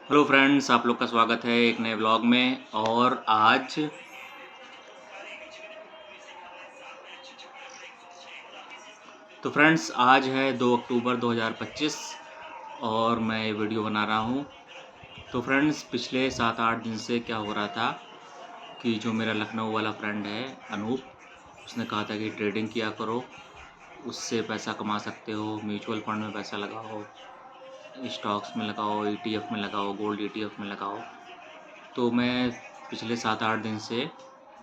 Hello friends, आप लोग का स्वागत है एक नए व्लॉग में। और आज तो फ्रेंड्स आज है 2 अक्टूबर 2025 और मैं ये वीडियो बना रहा हूँ। तो फ्रेंड्स पिछले 7-8 दिन से क्या हो रहा था कि जो मेरा लखनऊ वाला फ्रेंड है अनूप, उसने कहा था कि ट्रेडिंग किया करो, उससे पैसा कमा सकते हो, म्यूचुअल फंड में पैसा लगाओ, स्टॉक्स में लगाओ, ईटीएफ में लगाओ, गोल्ड ईटीएफ में लगाओ। तो मैं पिछले 7-8 दिन से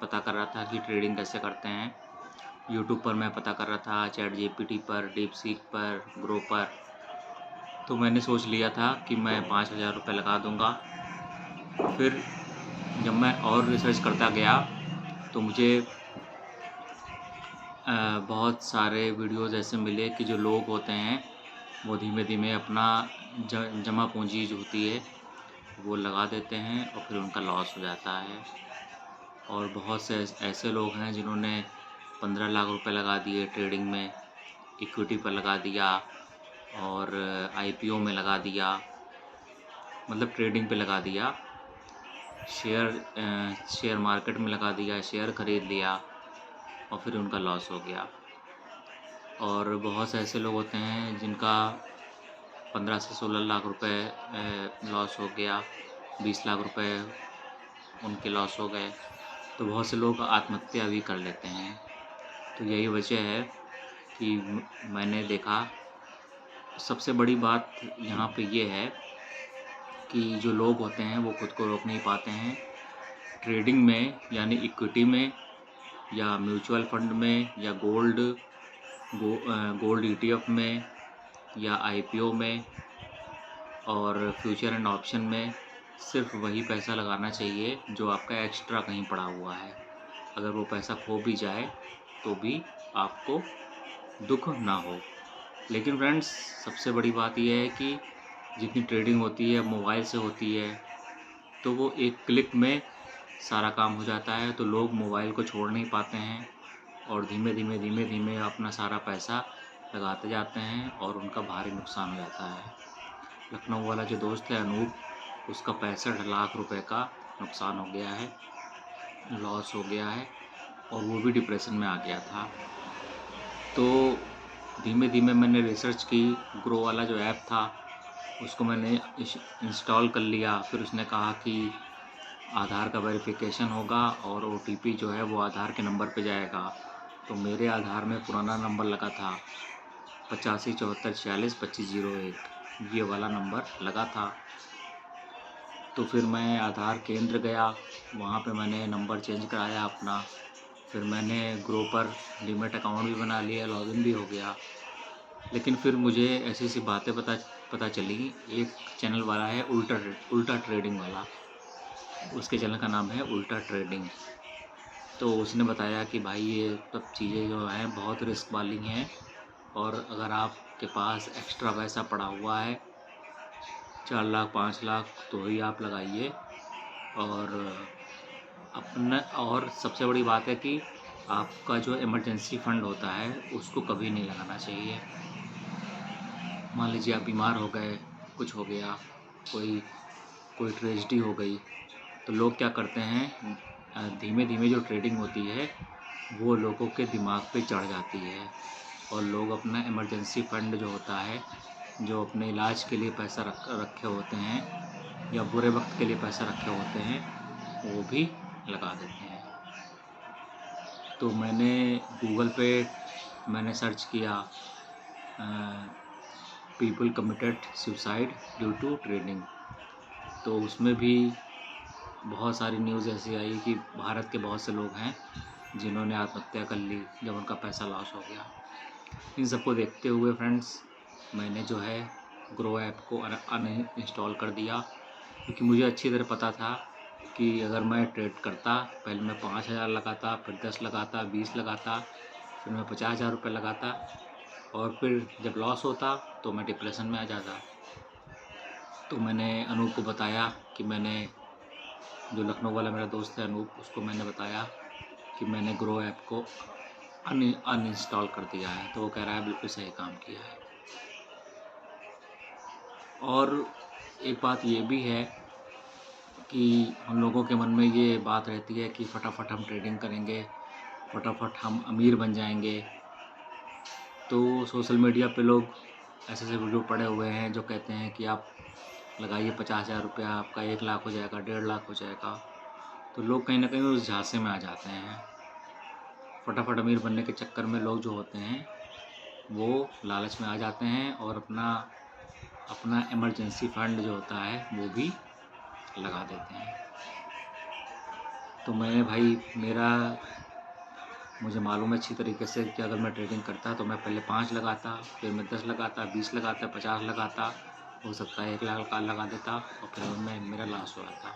पता कर रहा था कि ट्रेडिंग कैसे करते हैं। यूट्यूब पर मैं पता कर रहा था, चैट जीपीटी पर, डीपसीक पर, ग्रो पर। तो मैंने सोच लिया था कि मैं 5,000 रुपये लगा दूंगा। फिर जब मैं और रिसर्च करता गया तो मुझे बहुत सारे वीडियोज़ ऐसे मिले कि जो लोग होते हैं वो धीमे धीमे अपना जमा पूंजी जो होती है वो लगा देते हैं और फिर उनका लॉस हो जाता है। और बहुत से ऐसे लोग हैं जिन्होंने 15 लाख रुपए लगा दिए ट्रेडिंग में, इक्विटी पर लगा दिया और आईपीओ में लगा दिया, मतलब ट्रेडिंग पे लगा दिया, शेयर मार्केट में लगा दिया, शेयर खरीद लिया और फिर उनका लॉस हो गया। और बहुत से ऐसे लोग होते हैं जिनका 15 से 16 लाख रुपए लॉस हो गया, 20 लाख रुपए उनके लॉस हो गए। तो बहुत से लोग आत्महत्या भी कर लेते हैं। तो यही वजह है कि मैंने देखा। सबसे बड़ी बात यहाँ पे ये है कि जो लोग होते हैं वो खुद को रोक नहीं पाते हैं ट्रेडिंग में, यानी इक्विटी में या म्यूचुअल फंड में या गोल्ड ईटीएफ में या आईपीओ में और फ्यूचर एंड ऑप्शन में। सिर्फ वही पैसा लगाना चाहिए जो आपका एक्स्ट्रा कहीं पड़ा हुआ है। अगर वो पैसा खो भी जाए तो भी आपको दुख ना हो। लेकिन फ्रेंड्स सबसे बड़ी बात यह है कि जितनी ट्रेडिंग होती है मोबाइल से होती है, तो वो एक क्लिक में सारा काम हो जाता है। तो लोग मोबाइल को छोड़ नहीं पाते हैं और धीमे धीमे अपना सारा पैसा लगाते जाते हैं और उनका भारी नुकसान हो जाता है। लखनऊ वाला जो दोस्त है अनूप, उसका 65 लाख रुपए का नुकसान हो गया है, लॉस हो गया है और वो भी डिप्रेशन में आ गया था। तो धीमे धीमे मैंने रिसर्च की, ग्रो वाला जो ऐप था उसको मैंने इंस्टॉल कर लिया। फिर उसने कहा कि आधार का वेरिफिकेशन होगा और ओटीपी जो है वो आधार के नंबर पे जाएगा। तो मेरे आधार में पुराना नंबर लगा था 8574462501, ये वाला नंबर लगा था। तो फिर मैं आधार केंद्र गया, वहाँ पे मैंने नंबर चेंज कराया अपना। फिर मैंने ग्रो पर डीमैट अकाउंट भी बना लिया, लॉगिन भी हो गया। लेकिन फिर मुझे ऐसी ऐसी बातें पता चली। एक चैनल वाला है उल्टा ट्रेडिंग वाला, उसके चैनल का नाम है उल्टा ट्रेडिंग। तो उसने बताया कि भाई ये सब चीज़ें जो हैं बहुत रिस्क वाली हैं और अगर आपके पास एक्स्ट्रा पैसा पड़ा हुआ है 4 लाख 5 लाख तो ही आप लगाइए। और अपना, और सबसे बड़ी बात है कि आपका जो इमरजेंसी फंड होता है उसको कभी नहीं लगाना चाहिए। मान लीजिए आप बीमार हो गए, कुछ हो गया, कोई कोई ट्रेजेडी हो गई, तो लोग क्या करते हैं, धीमे धीमे जो ट्रेडिंग होती है वो लोगों के दिमाग पे चढ़ जाती है और लोग अपना इमरजेंसी फंड जो होता है, जो अपने इलाज के लिए पैसा रखे होते हैं या बुरे वक्त के लिए पैसा रखे होते हैं, वो भी लगा देते हैं। तो मैंने गूगल पे मैंने सर्च किया people committed suicide due to trading. तो उसमें भी बहुत सारी न्यूज़ ऐसी आई कि भारत के बहुत से लोग हैं जिन्होंने आत्महत्या कर ली जब उनका पैसा लॉस हो गया। इन सबको देखते हुए फ्रेंड्स मैंने जो है ग्रो ऐप को अनइंस्टॉल कर दिया, क्योंकि मुझे अच्छी तरह पता था कि अगर मैं ट्रेड करता, पहले मैं 5,000 लगाता, फिर 10 लगाता, 20 लगाता, फिर मैं 50,000 रुपये लगाता और फिर जब लॉस होता तो मैं डिप्रेशन में आ जाता। तो मैंने अनूप को बताया कि मैंने, जो लखनऊ वाला मेरा दोस्त है अनूप, उसको मैंने बताया कि मैंने ग्रो ऐप को अनइंस्टॉल कर दिया है। तो वो कह रहा है बिल्कुल सही काम किया है। और एक बात ये भी है कि हम लोगों के मन में ये बात रहती है कि फटाफट हम ट्रेडिंग करेंगे, फटाफट हम अमीर बन जाएंगे। तो सोशल मीडिया पे लोग ऐसे ऐसे वीडियो पड़े हुए हैं जो कहते हैं कि आप लगाइए 50,000 रुपया, आपका 1 लाख हो जाएगा, 1.5 लाख हो जाएगा। तो लोग कहीं ना कहीं उस झांसे में आ जाते हैं। फटाफट अमीर बनने के चक्कर में लोग जो होते हैं वो लालच में आ जाते हैं और अपना इमरजेंसी फंड जो होता है वो भी लगा देते हैं। तो मैंने भाई मुझे मालूम है अच्छी तरीके से कि अगर मैं ट्रेडिंग करता तो मैं पहले 5 लगाता, फिर मैं 10 लगाता, 20 लगाता, 50 लगाता, हो सकता है 1 लाख का लगा देता और फिर मैं मेरा लॉस हो जाता।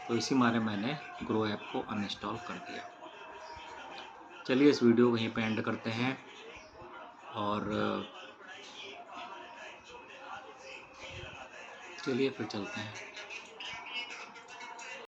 तो इसी मारे मैंने ग्रो ऐप को अनइंस्टॉल कर दिया। चलिए इस वीडियो को यहीं पे एंड करते हैं और चलिए फिर चलते हैं।